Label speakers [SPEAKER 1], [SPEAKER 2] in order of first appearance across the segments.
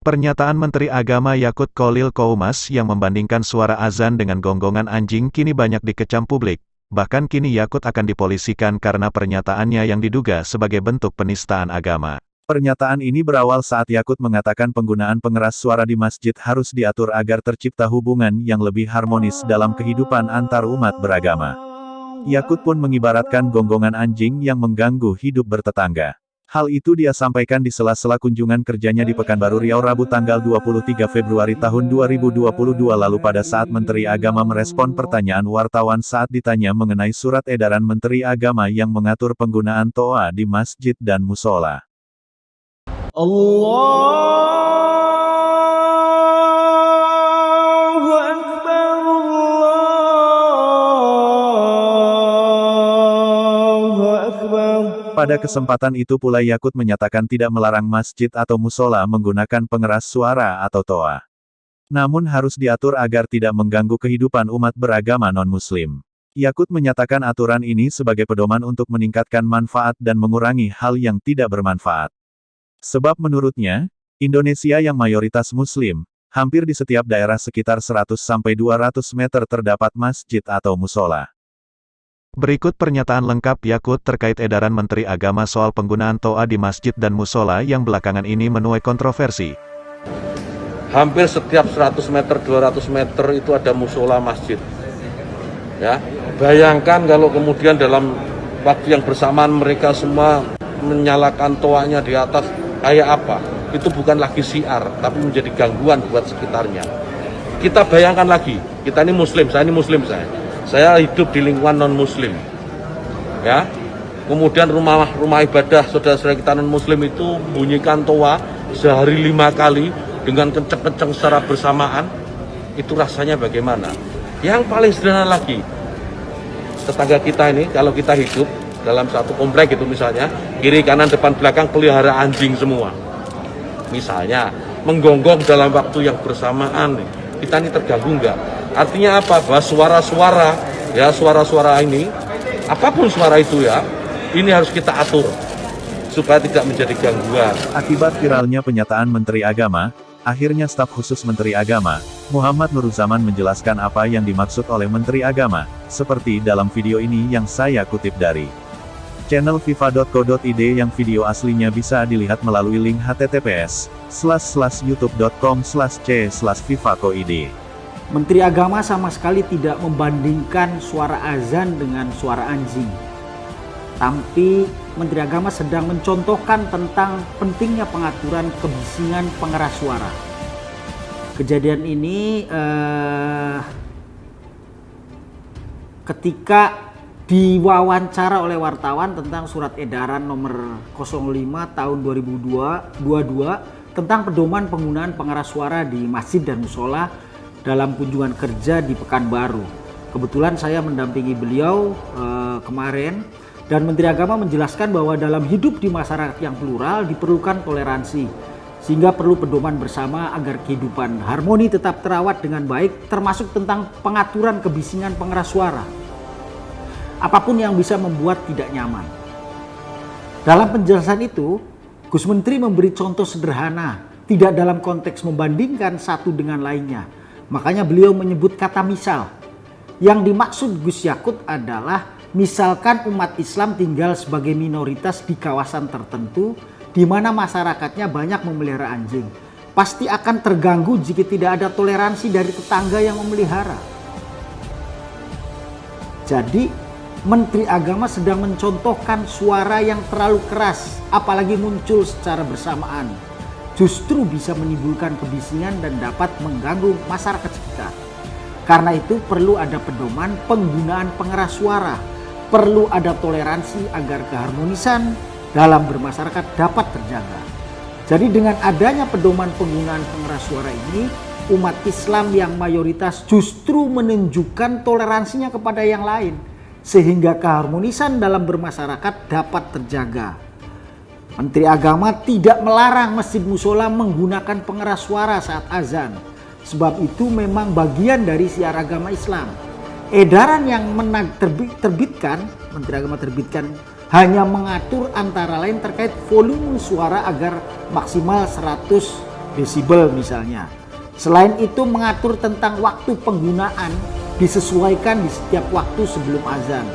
[SPEAKER 1] Pernyataan Menteri Agama Yakut Kholil Qoumas yang membandingkan suara azan dengan gonggongan anjing kini banyak dikecam publik. Bahkan kini Yakut akan dipolisikan karena pernyataannya yang diduga sebagai bentuk penistaan agama. Pernyataan ini berawal saat Yakut mengatakan penggunaan pengeras suara di masjid harus diatur agar tercipta hubungan yang lebih harmonis dalam kehidupan antar umat beragama. Yakut pun mengibaratkan gonggongan anjing yang mengganggu hidup bertetangga. Hal itu dia sampaikan di sela-sela kunjungan kerjanya di Pekanbaru Riau Rabu tanggal 23 Februari tahun 2022 lalu pada saat Menteri Agama merespon pertanyaan wartawan saat ditanya mengenai surat edaran Menteri Agama yang mengatur penggunaan toa di masjid dan musola. Pada kesempatan itu pula Yakut menyatakan tidak melarang masjid atau musola menggunakan pengeras suara atau toa. Namun harus diatur agar tidak mengganggu kehidupan umat beragama non-muslim. Yakut menyatakan aturan ini sebagai pedoman untuk meningkatkan manfaat dan mengurangi hal yang tidak bermanfaat. Sebab menurutnya, Indonesia yang mayoritas muslim, hampir di setiap daerah sekitar 100-200 meter terdapat masjid atau musola. Berikut pernyataan lengkap Yakut terkait edaran Menteri Agama soal penggunaan toa di masjid dan musola yang belakangan ini menuai kontroversi.
[SPEAKER 2] Hampir setiap 100 meter, 200 meter itu ada musola masjid. Ya, bayangkan kalau kemudian dalam waktu yang bersamaan mereka semua menyalakan toanya di atas, kayak apa? Itu bukan lagi syiar, tapi menjadi gangguan buat sekitarnya. Kita bayangkan lagi, kita ini muslim, saya ini muslim saya hidup di lingkungan non-muslim, ya. Kemudian rumah ibadah saudara-saudara kita non-muslim itu bunyikan toa sehari 5 kali dengan kenceng-kenceng secara bersamaan, itu rasanya bagaimana? Yang paling sederhana lagi, tetangga kita ini, kalau kita hidup dalam satu komplek itu misalnya, kiri, kanan, depan, belakang pelihara anjing semua. Misalnya, menggonggong dalam waktu yang bersamaan, kita ini terganggu nggak? Artinya apa? Bahwa suara-suara ini, apapun suara itu ya, ini harus kita atur supaya tidak menjadi gangguan.
[SPEAKER 1] Akibat viralnya pernyataan Menteri Agama, akhirnya staf khusus Menteri Agama, Muhammad Nuruzaman menjelaskan apa yang dimaksud oleh Menteri Agama, seperti dalam video ini yang saya kutip dari channel fifa.co.id yang video aslinya bisa dilihat melalui link https://youtube.com/c/fifa.co.id.
[SPEAKER 3] Menteri Agama sama sekali tidak membandingkan suara azan dengan suara anjing. Tapi Menteri Agama sedang mencontohkan tentang pentingnya pengaturan kebisingan pengeras suara. Kejadian ini ketika diwawancara oleh wartawan tentang surat edaran nomor 05 tahun 2022 tentang pedoman penggunaan pengeras suara di masjid dan musola dalam kunjungan kerja di Pekanbaru. Kebetulan saya mendampingi beliau kemarin, dan Menteri Agama menjelaskan bahwa dalam hidup di masyarakat yang plural diperlukan toleransi, sehingga perlu pedoman bersama agar kehidupan harmoni tetap terawat dengan baik, termasuk tentang pengaturan kebisingan pengeras suara. Apapun yang bisa membuat tidak nyaman. Dalam penjelasan itu, Gus Menteri memberi contoh sederhana, tidak dalam konteks membandingkan satu dengan lainnya. Makanya beliau menyebut kata misal. Yang dimaksud Gus Yakut adalah misalkan umat Islam tinggal sebagai minoritas di kawasan tertentu di mana masyarakatnya banyak memelihara anjing. Pasti akan terganggu jika tidak ada toleransi dari tetangga yang memelihara. Jadi Menteri Agama sedang mencontohkan suara yang terlalu keras, apalagi muncul secara bersamaan, justru bisa menimbulkan kebisingan dan dapat mengganggu masyarakat sekitar. Karena itu perlu ada pedoman penggunaan pengeras suara, perlu ada toleransi agar keharmonisan dalam bermasyarakat dapat terjaga. Jadi dengan adanya pedoman penggunaan pengeras suara ini, umat Islam yang mayoritas justru menunjukkan toleransinya kepada yang lain, sehingga keharmonisan dalam bermasyarakat dapat terjaga. Menteri Agama tidak melarang masjid musola menggunakan pengeras suara saat azan, sebab itu memang bagian dari syiar agama Islam. Edaran yang Menteri Agama terbitkan hanya mengatur antara lain terkait volume suara agar maksimal 100 desibel misalnya. Selain itu mengatur tentang waktu penggunaan disesuaikan di setiap waktu sebelum azan.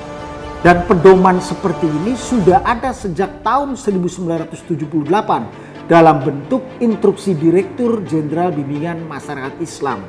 [SPEAKER 3] Dan pedoman seperti ini sudah ada sejak tahun 1978 dalam bentuk Instruksi Direktur Jenderal Bimbingan Masyarakat Islam.